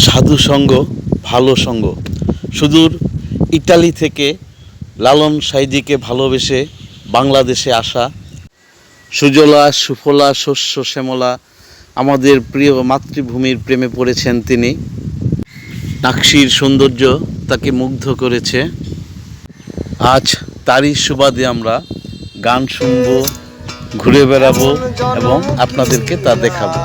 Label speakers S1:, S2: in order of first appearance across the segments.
S1: সাধু সঙ্গ ভালো সঙ্গ। সুদূর ইটালি থেকে লালন সাইদিকে ভালোবেসে বাংলাদেশে আসা সুজলা সুফলা শস্য শ্যামলা আমাদের প্রিয় মাতৃভূমির প্রেমে পড়েছেন তিনি। নাকশির সৌন্দর্য তাকে মুগ্ধ করেছে। আজ তারই সুবাদে আমরা গান শুনব, ঘুরে বেড়াবো এবং আপনাদেরকে তা দেখাবো।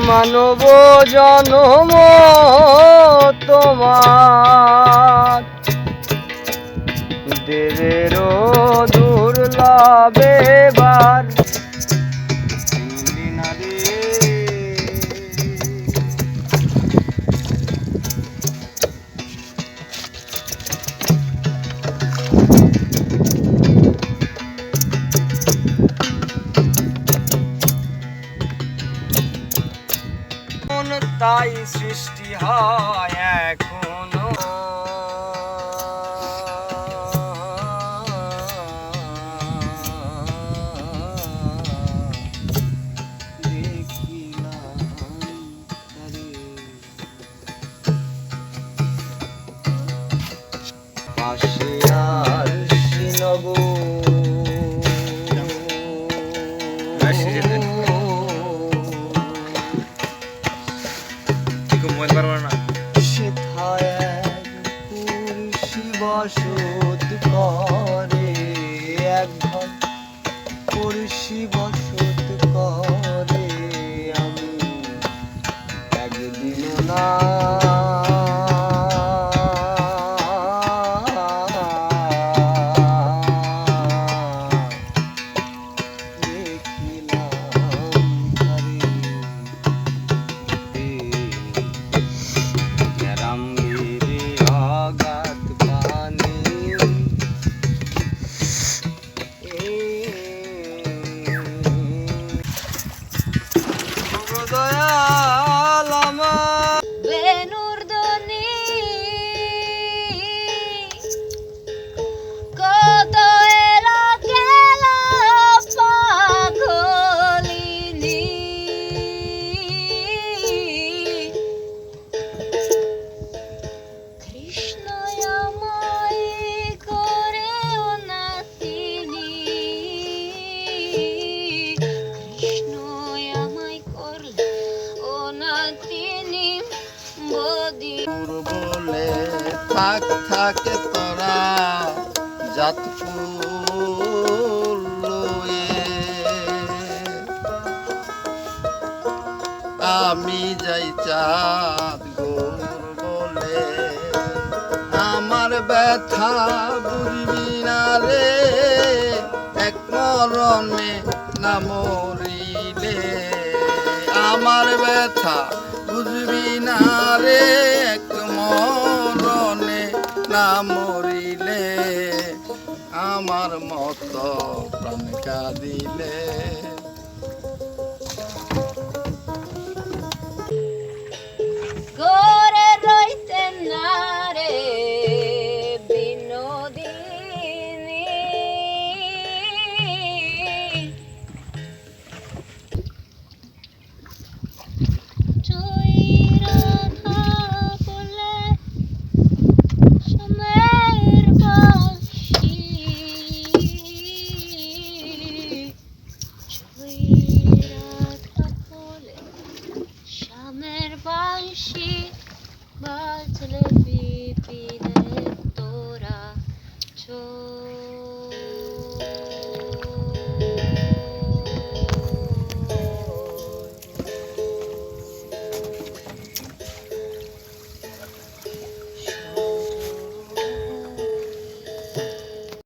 S2: মানব জনম তোমার দেবেরও দুর্লভ এবার তাই সৃষ্টি হয় এখনো পাশে আর শ্রীনগর বসত করে এক ঘর পুরুষি বসত করে আমি একদিন না বলে থাক থাকে তোরা জাত ফুল আমি যাই চাঁদ গোর বলে আমার ব্যথা বুঝবি না রে এক মরণে না মরিলে আমার ব্যথা বুঝবি না রে এক মরণে না মরিলে আমার মতো প্রাণ কাঁদিলে